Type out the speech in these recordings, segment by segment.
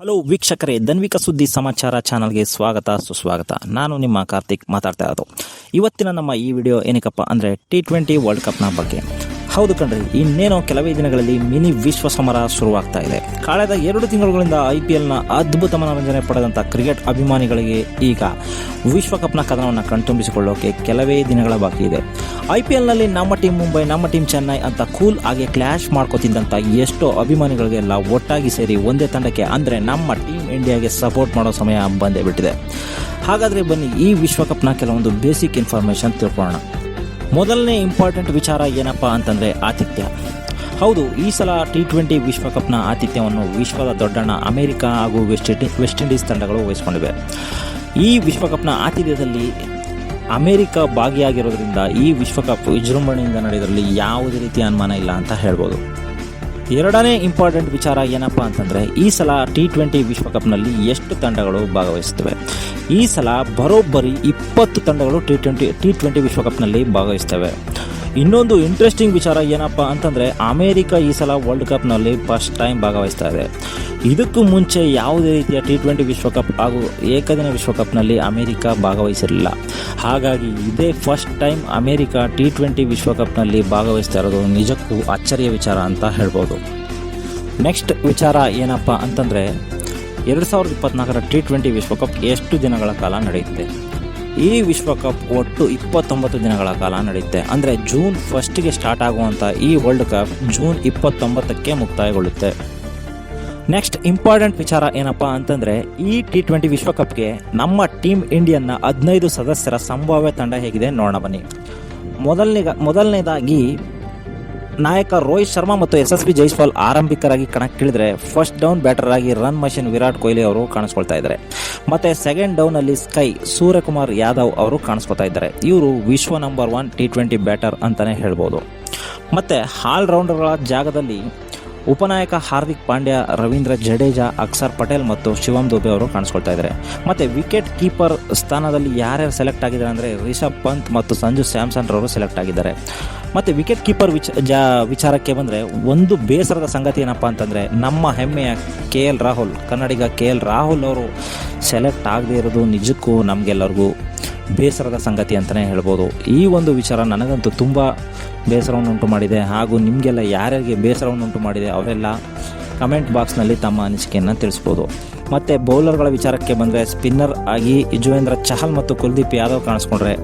Hello ವೀಕ್ಷಕರೇ, ಧನ್ವಿಕ ಸುದ್ದಿ ಸಮಾಚಾರ ಚಾನಲ್ಗೆ ಸ್ವಾಗತ ಸುಸ್ವಾಗತ. ನಾನು ನಿಮ್ಮ ಕಾರ್ತಿಕ್ ಮಾತಾಡ್ತಾ ಇರೋದು. ಇವತ್ತಿನ ನಮ್ಮ ಈ ವಿಡಿಯೋ ಏನಕ್ಕಪ್ಪ ಅಂದರೆ T20 ವರ್ಲ್ಡ್ ಕಪ್ನ ಬಗ್ಗೆ. ಹೌದು ಕಣ್ರಿ, ಇನ್ನೇನೋ ಕೆಲವೇ ದಿನಗಳಲ್ಲಿ ಮಿನಿ ವಿಶ್ವ ಸಮರ ಶುರುವಾಗ್ತಾ ಇದೆ. ಕಳೆದ 2 ತಿಂಗಳುಗಳಿಂದ IPLನ ಅದ್ಭುತ ಮನೋರಂಜನೆ ಪಡೆದಂಥ ಕ್ರಿಕೆಟ್ ಅಭಿಮಾನಿಗಳಿಗೆ ಈಗ ವಿಶ್ವಕಪ್ನ ಕದನವನ್ನು ಕಣ್ತುಂಬಿಸಿಕೊಳ್ಳೋಕೆ ಕೆಲವೇ ದಿನಗಳ ಬಾಕಿ ಇದೆ. IPLನಲ್ಲಿ ನಮ್ಮ ಟೀಮ್ ಮುಂಬೈ, ನಮ್ಮ ಟೀಮ್ ಚೆನ್ನೈ ಅಂತ ಕೂಲ್ ಆಗಿ ಕ್ಲಾಶ್ ಮಾಡ್ಕೋತಿದ್ದಂಥ ಎಷ್ಟೋ ಅಭಿಮಾನಿಗಳಿಗೆಲ್ಲ ಒಟ್ಟಾಗಿ ಸೇರಿ ಒಂದೇ ತಂಡಕ್ಕೆ ಅಂದರೆ ನಮ್ಮ ಟೀಮ್ ಇಂಡಿಯಾಗೆ ಸಪೋರ್ಟ್ ಮಾಡೋ ಸಮಯ ಬಂದೇ ಬಿಟ್ಟಿದೆ. ಹಾಗಾದರೆ ಬನ್ನಿ ಈ ವಿಶ್ವಕಪ್ನ ಕೆಲವೊಂದು ಬೇಸಿಕ್ ಇನ್ಫಾರ್ಮೇಷನ್ ತಿಳ್ಕೊಳ್ಳೋಣ. ಮೊದಲನೇ ಇಂಪಾರ್ಟೆಂಟ್ ವಿಚಾರ ಏನಪ್ಪ ಅಂತಂದರೆ ಆತಿಥ್ಯ. ಹೌದು, ಈ ಸಲ T20 ವಿಶ್ವಕಪ್ನ ಆತಿಥ್ಯವನ್ನು ವಿಶ್ವದ ದೊಡ್ಡಣ್ಣ ಅಮೆರಿಕ ಹಾಗೂ ವೆಸ್ಟ್ ಇಂಡೀಸ್ ತಂಡಗಳು ವಹಿಸಿಕೊಂಡಿವೆ. ಈ ವಿಶ್ವಕಪ್ನ ಆತಿಥ್ಯದಲ್ಲಿ ಅಮೆರಿಕ ಭಾಗಿಯಾಗಿರೋದ್ರಿಂದ ಈ ವಿಶ್ವಕಪ್ ವಿಜೃಂಭಣೆಯಿಂದ ನಡೆಯೋದ್ರಲ್ಲಿ ಯಾವುದೇ ರೀತಿಯ ಅನುಮಾನ ಇಲ್ಲ ಅಂತ ಹೇಳ್ಬೋದು. ಎರಡನೇ ಇಂಪಾರ್ಟೆಂಟ್ ವಿಚಾರ ಏನಪ್ಪ ಅಂತಂದರೆ ಈ ಸಲ T20 ವಿಶ್ವಕಪ್ನಲ್ಲಿ ಎಷ್ಟು ತಂಡಗಳು ಭಾಗವಹಿಸುತ್ತವೆ. ಈ ಸಲ ಬರೋಬ್ಬರಿ 20 ತಂಡಗಳು T20 ವಿಶ್ವಕಪ್ನಲ್ಲಿ ಭಾಗವಹಿಸ್ತವೆ. ಇನ್ನೊಂದು ಇಂಟ್ರೆಸ್ಟಿಂಗ್ ವಿಚಾರ ಏನಪ್ಪ ಅಂತಂದರೆ ಅಮೇರಿಕ ಈ ಸಲ ವರ್ಲ್ಡ್ ಕಪ್ನಲ್ಲಿ ಫಸ್ಟ್ ಟೈಮ್ ಭಾಗವಹಿಸ್ತಾ ಇದೆ. ಇದಕ್ಕೂ ಮುಂಚೆ ಯಾವುದೇ ರೀತಿಯ T20 ವಿಶ್ವಕಪ್ ಹಾಗೂ ಏಕದಿನ ವಿಶ್ವಕಪ್ನಲ್ಲಿ ಅಮೇರಿಕ ಭಾಗವಹಿಸಿರಲಿಲ್ಲ. ಹಾಗಾಗಿ ಇದೇ ಫಸ್ಟ್ ಟೈಮ್ ಅಮೇರಿಕ T20 ವಿಶ್ವಕಪ್ನಲ್ಲಿ ಭಾಗವಹಿಸ್ತಾ ಇರೋದು ನಿಜಕ್ಕೂ ಅಚ್ಚರಿಯ ವಿಚಾರ ಅಂತ ಹೇಳ್ಬೋದು. ನೆಕ್ಸ್ಟ್ ವಿಚಾರ ಏನಪ್ಪ ಅಂತಂದರೆ 2024ರ T20 ವಿಶ್ವಕಪ್ ಎಷ್ಟು ದಿನಗಳ ಕಾಲ ನಡೆಯುತ್ತೆ. ಈ ವಿಶ್ವಕಪ್ ಒಟ್ಟು 29 ದಿನಗಳ ಕಾಲ ನಡೆಯುತ್ತೆ. ಅಂದರೆ ಜೂನ್ 1ಗೆ ಸ್ಟಾರ್ಟ್ ಆಗುವಂಥ ಈ ವರ್ಲ್ಡ್ ಕಪ್ ಜೂನ್ 29ಕ್ಕೆ ಮುಕ್ತಾಯಗೊಳ್ಳುತ್ತೆ. ನೆಕ್ಸ್ಟ್ ಇಂಪಾರ್ಟೆಂಟ್ ವಿಚಾರ ಏನಪ್ಪ ಅಂತಂದರೆ ಈ T20 ವಿಶ್ವಕಪ್ಗೆ ನಮ್ಮ ಟೀಮ್ ಇಂಡಿಯನ್ನ 15 ಸದಸ್ಯರ ಸಂಭಾವ್ಯ ತಂಡ ಹೇಗಿದೆ ನೋಡೋಣ ಬನ್ನಿ. ಮೊದಲನೇದಾಗಿ ನಾಯಕ ರೋಹಿತ್ ಶರ್ಮಾ ಮತ್ತು SSB ಜೈಸ್ವಾಲ್ ಆರಂಭಿಕರಾಗಿ ಕಣಕ್ಕಿಳಿದ್ರೆ, ಫಸ್ಟ್ ಡೌನ್ ಬ್ಯಾಟರ್ ಆಗಿ ರನ್ ಮಷಿನ್ ವಿರಾಟ್ ಕೊಹ್ಲಿ ಅವರು ಕಾಣಿಸ್ಕೊಳ್ತಾ ಇದ್ದಾರೆ. ಮತ್ತು ಸೆಕೆಂಡ್ ಡೌನಲ್ಲಿ ಸ್ಕೈ ಸೂರ್ಯಕುಮಾರ್ ಯಾದವ್ ಅವರು ಕಾಣಿಸ್ಕೊಳ್ತಾ ಇದ್ದಾರೆ. ಇವರು ವಿಶ್ವ ನಂಬರ್ 1 T20 ಬ್ಯಾಟರ್ ಅಂತಲೇ ಹೇಳ್ಬೋದು. ಮತ್ತು ಆಲ್ರೌಂಡರ್ಗಳ ಜಾಗದಲ್ಲಿ ಉಪನಾಯಕ ಹಾರ್ದಿಕ್ ಪಾಂಡ್ಯ, ರವೀಂದ್ರ ಜಡೇಜಾ, ಅಕ್ಷರ್ ಪಟೇಲ್ ಮತ್ತು ಶಿವಮ್ ದುಬೆ ಅವರು ಕಾಣಿಸ್ಕೊಳ್ತಾ ಇದ್ದಾರೆ. ಮತ್ತು ವಿಕೆಟ್ ಕೀಪರ್ ಸ್ಥಾನದಲ್ಲಿ ಯಾರ್ಯಾರು ಸೆಲೆಕ್ಟ್ ಆಗಿದ್ದಾರೆ ಅಂದರೆ ರಿಷಬ್ ಪಂತ್ ಮತ್ತು ಸಂಜು ಸ್ಯಾಮ್ಸನ್ ರವರು ಸೆಲೆಕ್ಟ್ ಆಗಿದ್ದಾರೆ. ಮತ್ತು ವಿಕೆಟ್ ಕೀಪರ್ ವಿಚಾರಕ್ಕೆ ಬಂದರೆ ಒಂದು ಬೇಸರದ ಸಂಗತಿ ಏನಪ್ಪ ಅಂತಂದರೆ ನಮ್ಮ ಹೆಮ್ಮೆಯ KL ರಾಹುಲ್, ಕನ್ನಡಿಗ KL ರಾಹುಲ್ ಅವರು ಸೆಲೆಕ್ಟ್ ಆಗದೇ ಇರೋದು ನಿಜಕ್ಕೂ ನಮಗೆಲ್ಲರಿಗೂ ಬೇಸರದ ಸಂಗತಿ ಅಂತಲೇ ಹೇಳ್ಬೋದು. ಈ ಒಂದು ವಿಚಾರ ನನಗಂತೂ ತುಂಬ ಬೇಸರವನ್ನುಂಟು ಮಾಡಿದೆ. ಹಾಗೂ ನಿಮಗೆಲ್ಲ ಯಾರ್ಯಾರಿಗೆ ಬೇಸರವನ್ನುಂಟು ಮಾಡಿದೆ ಅವರೆಲ್ಲ ಕಮೆಂಟ್ ಬಾಕ್ಸ್ನಲ್ಲಿ ತಮ್ಮ ಅನಿಸಿಕೆಯನ್ನು ತಿಳಿಸ್ಬೋದು. ಮತ್ತು ಬೌಲರ್ಗಳ ವಿಚಾರಕ್ಕೆ ಬಂದರೆ ಸ್ಪಿನ್ನರ್ ಆಗಿ ಯುಜ್ವೇಂದ್ರ ಚಹಲ್ ಮತ್ತು ಕುಲ್ದೀಪ್ ಯಾದವ್ ಕಾಣಿಸ್ಕೊಂಡ್ರೆ,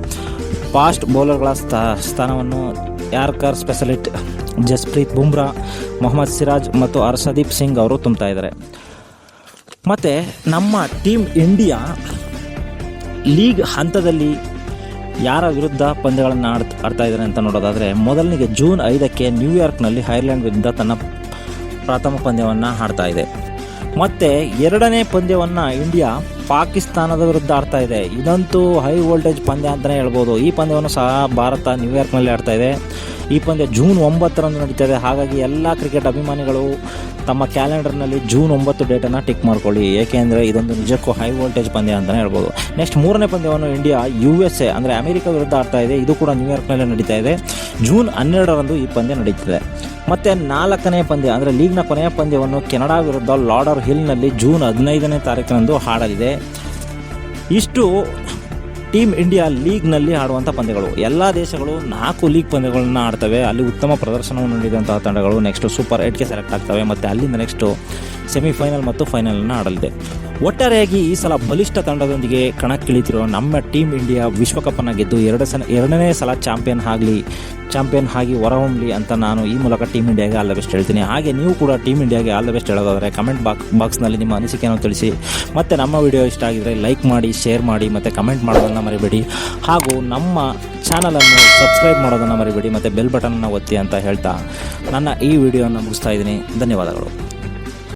ಫಾಸ್ಟ್ ಬೌಲರ್ಗಳ ಸ್ಥಾನವನ್ನು ಯಾರ್ಕರ್ ಸ್ಪೆಷಲಿಸ್ಟ್ ಜಸ್ಪ್ರೀತ್ ಬುಮ್ರಾ, ಮೊಹಮ್ಮದ್ ಸಿರಾಜ್ ಮತ್ತು ಹರ್ಷದೀಪ್ ಸಿಂಗ್ ಅವರು ತುಂಬ್ತಾ ಇದ್ದಾರೆ. ಮತ್ತು ನಮ್ಮ ಟೀಮ್ ಇಂಡಿಯಾ ಲೀಗ್ ಹಂತದಲ್ಲಿ ಯಾರ ವಿರುದ್ಧ ಪಂದ್ಯಗಳನ್ನು ಆಡ್ತಾ ಇದ್ದಾರೆ ಅಂತ ನೋಡೋದಾದರೆ, ಮೊದಲನಿಗೆ ಜೂನ್ 5ಕ್ಕೆ ನ್ಯೂಯಾರ್ಕ್ನಲ್ಲಿ ಐರ್ಲೆಂಡ್ ವಿರುದ್ಧ ತನ್ನ ಪ್ರಥಮ ಪಂದ್ಯವನ್ನು ಆಡ್ತಾ ಇದೆ. ಮತ್ತು ಎರಡನೇ ಪಂದ್ಯವನ್ನು ಇಂಡಿಯಾ ಪಾಕಿಸ್ತಾನದ ವಿರುದ್ಧ ಆಡ್ತಾ ಇದೆ. ಇದಂತೂ ಹೈ ವೋಲ್ಟೇಜ್ ಪಂದ್ಯ ಅಂತಲೇ ಹೇಳ್ಬೋದು. ಈ ಪಂದ್ಯವನ್ನು ಸಹ ಭಾರತ ನ್ಯೂಯಾರ್ಕ್ನಲ್ಲಿ ಆಡ್ತಾ ಇದೆ. ಈ ಪಂದ್ಯ ಜೂನ್ 9ರಂದು ನಡೀತಾ ಇದೆ. ಹಾಗಾಗಿ ಎಲ್ಲ ಕ್ರಿಕೆಟ್ ಅಭಿಮಾನಿಗಳು ತಮ್ಮ ಕ್ಯಾಲೆಂಡರ್ನಲ್ಲಿ ಜೂನ್ 9 ಡೇಟನ್ನು ಟಿಕ್ ಮಾಡ್ಕೊಳ್ಳಿ. ಏಕೆಂದರೆ ಇದೊಂದು ನಿಜಕ್ಕೂ ಹೈ ವೋಲ್ಟೇಜ್ ಪಂದ್ಯ ಅಂತಲೇ ಹೇಳ್ಬೋದು. ನೆಕ್ಸ್ಟ್ ಮೂರನೇ ಪಂದ್ಯವನ್ನು ಇಂಡಿಯಾ USA ಅಂದರೆ ಅಮೆರಿಕ ವಿರುದ್ಧ ಆಡ್ತಾ ಇದೆ. ಇದು ಕೂಡ ನ್ಯೂಯಾರ್ಕ್ನಲ್ಲೇ ನಡೀತಾ ಇದೆ. ಜೂನ್ 12ರಂದು ಈ ಪಂದ್ಯ ನಡೀತಿದೆ. ಮತ್ತು 4ನೇ ಪಂದ್ಯ ಅಂದರೆ ಲೀಗ್ನ ಕೊನೆಯ ಪಂದ್ಯವನ್ನು ಕೆನಡಾ ವಿರುದ್ಧ ಲಾಡರ್ ಹಿಲ್ನಲ್ಲಿ ಜೂನ್ 15ನೇ ತಾರೀಕಿನಂದು ಆಡಲಿದೆ. ಇಷ್ಟು ಟೀಮ್ ಇಂಡಿಯಾ ಲೀಗ್ನಲ್ಲಿ ಆಡುವಂಥ ಪಂದ್ಯಗಳು. ಎಲ್ಲ ದೇಶಗಳು 4 ಲೀಗ್ ಪಂದ್ಯಗಳನ್ನು ಆಡ್ತವೆ. ಅಲ್ಲಿ ಉತ್ತಮ ಪ್ರದರ್ಶನವನ್ನು ನೀಡಿದಂತಹ ತಂಡಗಳು ನೆಕ್ಸ್ಟ್ ಸೂಪರ್ 8ಗೆ ಸೆಲೆಕ್ಟ್ ಆಗ್ತವೆ. ಮತ್ತು ಅಲ್ಲಿಂದ ನೆಕ್ಸ್ಟು ಸೆಮಿಫೈನಲ್ ಮತ್ತು ಫೈನಲನ್ನು ಆಡಲಿದೆ. ಒಟ್ಟಾರೆಯಾಗಿ ಈ ಸಲ ಬಲಿಷ್ಠ ತಂಡದೊಂದಿಗೆ ಕಣಕ್ಕಿಳಿತಿರೋ ನಮ್ಮ ಟೀಮ್ ಇಂಡಿಯಾ ವಿಶ್ವಕಪ್ಪನ್ನು ಗೆದ್ದು ಎರಡನೇ ಸಲ ಚಾಂಪಿಯನ್ ಆಗಿ ಹೊರಹೊಮ್ಮಲಿ ಅಂತ ನಾನು ಈ ಮೂಲಕ ಟೀಮ್ ಇಂಡಿಯಾಗೆ ಆಲ್ ದ ಬೆಸ್ಟ್ ಹೇಳ್ತೀನಿ. ಹಾಗೆ ನೀವು ಕೂಡ ಟೀಮ್ ಇಂಡಿಯಾಗೆ ಆಲ್ ದ ಬೆಸ್ಟ್ ಹೇಳೋದಾದರೆ ಕಮೆಂಟ್ ಬಾಕ್ಸ್ನಲ್ಲಿ ನಿಮ್ಮ ಅನಿಸಿಕೆಯನ್ನು ತಿಳಿಸಿ. ಮತ್ತು ನಮ್ಮ ವಿಡಿಯೋ ಇಷ್ಟ ಆಗಿದರೆ ಲೈಕ್ ಮಾಡಿ, ಶೇರ್ ಮಾಡಿ ಮತ್ತು ಕಮೆಂಟ್ ಮಾಡೋದನ್ನು ಮರಿಬೇಡಿ. ಹಾಗೂ ನಮ್ಮ ಚಾನಲನ್ನು ಸಬ್ಸ್ಕ್ರೈಬ್ ಮಾಡೋದನ್ನು ಮರಿಬೇಡಿ ಮತ್ತು ಬೆಲ್ ಬಟನನ್ನು ಒತ್ತಿ ಅಂತ ಹೇಳ್ತಾ ನನ್ನ ಈ ವಿಡಿಯೋನ ಮುಗಿಸ್ತಾ ಇದ್ದೀನಿ. ಧನ್ಯವಾದಗಳು.